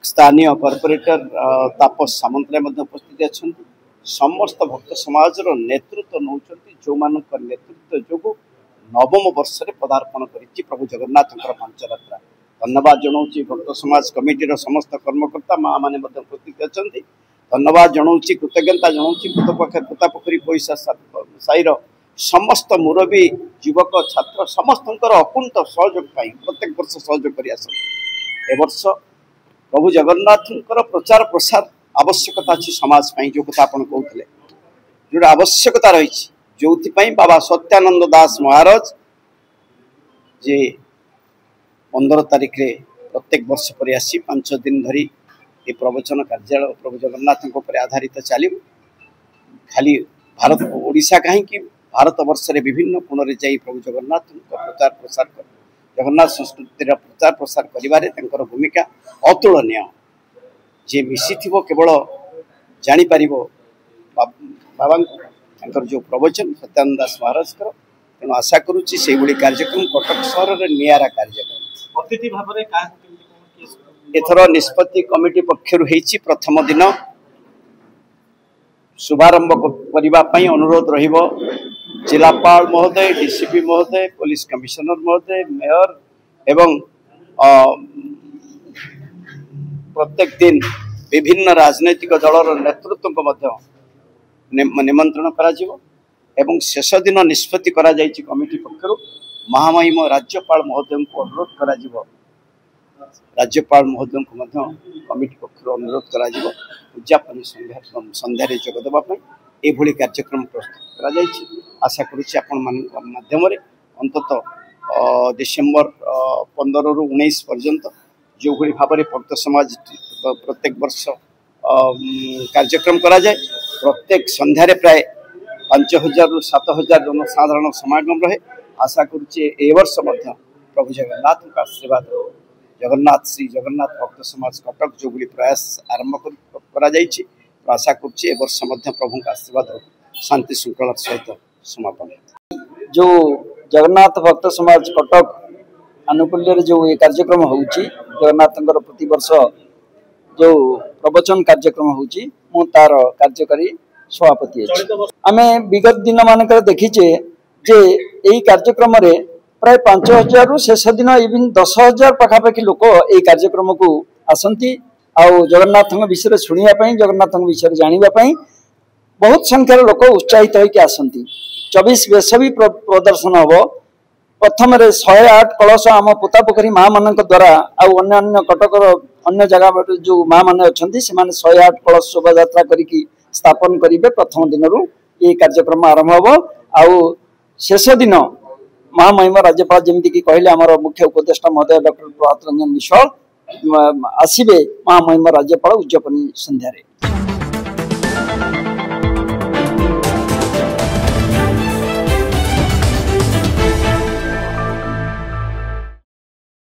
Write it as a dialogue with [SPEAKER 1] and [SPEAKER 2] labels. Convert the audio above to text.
[SPEAKER 1] स्थानीय कॉर्पोरेटर तापस सामंतराय उपस्थित अच्छा समस्त भक्त समाज नेतृत्व नौ जो नेतृत्व जो नवम वर्ष में पदार्पण कर प्रभु जगन्नाथ पंचयात्रा धन्यवाद जनाऊँ भक्त समाज कमिटीर समस्त कर्मकर्ता माँ मैंने उपस्थित अच्छा धन्यवाद जनाऊँ कृतज्ञता जनाऊँ पुतापोखरी पैसा साईर समस्त मुरबी युवक छात्र समस्त अकुंठ सहयोग प्रत्येक वर्ष सहयोग कर वर्ष प्रभु जगन्नाथ प्रचार प्रसार आवश्यकता अच्छी समाज जो कथा आप कहते जो आवश्यकता रही जो बाबा सत्यानंद दास महाराज जे 15 तारिख रे प्रत्येक वर्ष पर आसी 5 दिन धरी ये प्रवचन कार्यालय प्रभु जगन्नाथ आधारित चलो खाली भारत ओडिशा कहीं भारत वर्ष रे विभिन्न कोण रे जाई प्रभु जगन्नाथ प्रचार प्रसार कर जगन्नाथ संस्कृति प्रचार प्रसार करिवारे तंकर भूमिका अतुलनीय जे मिसी केवल जानी पारिबो बाबा जो प्रवचन सत्यानंद दास महाराज तेणु आशा करुच्ची से भाई कार्यक्रम कटक सहर में निरा कार्यक्रम
[SPEAKER 2] अतिथि भाव
[SPEAKER 1] एथर निष्पत्ति कमिटी पक्षर प्रथम दिन शुभारंभ करने अनुरोध रहिबो जिलापाल महोदय डीसीपी महोदय पुलिस कमिश्नर महोदय मेयर एवं प्रत्येक दिन विभिन्न राजनैतिक दलर नेतृत्व निमंत्रण करा एवं शेष दिन निष्पत्ति करा जायछि कमिटी पक्षर महामहिम राज्यपाल महोदय को अनुरोध करा राज्यपाल महोदय को कमिटी पक्षर अनुरोध करा उद्यापन संध्या जोगदेवाई एभली कार्यक्रम प्रस्तुत करा जायछि आशा करुच्ची आपण माध्यम अंतत डिसेम्बर 15 रु 19 पर्यंत जो भली भाव में भक्त समाज प्रत्येक वर्ष कार्यक्रम करा जाए प्रत्येक संध्या प्राय 5000 रु 7000 जनसाधारण समागम रहे आशा करुच्चे ए वर्ष प्रभु जगन्नाथ का आशीर्वाद जगन्नाथ श्री जगन्नाथ भक्त समाज कटक जो भली प्रयास आरंभ करा जायछि आशा करुच्चे ए वर्ष प्रभु का आशीर्वाद शांति श्रृंखला सहित समापन
[SPEAKER 3] जो जगन्नाथ भक्त समाज कटक आनुकूल्य जो ये कार्यक्रम होउची जगन्नाथ प्रति वर्ष जो प्रवचन कार्यक्रम होउची मु तार कार्यकारी सभापति आमे विगत दिन मानक देखीचे जे यही कार्यक्रम रे प्राय 5000 रु शेष दिन इवन 10000 पाखापाखि लोक यही कार्यक्रम को आसंती आउ जगन्नाथ विषय शुणा जगन्नाथ विषय जानापी बहुत संख्यार लोक उत्साहित होकर आसंती 24 बेस भी प्रदर्शन हम प्रथम 108 कलश आम पोतापोखरी माँ मान द्वारा अन्य कटकर अन्य जगह जो माँ मैंने अच्छा से 108 कलश शोभा यात्रा करके स्थापन करेंगे प्रथम दिन ये कार्यक्रम आरंभ हम आउ शेष दिन महामहिम राज्यपाल जमीक कहले आमर मुख्य उपदेष्टा महोदय डॉक्टर प्रभात रंजन विश्वाल आसवे महामहिम राज्यपाल उद्यापनी संध्यारे।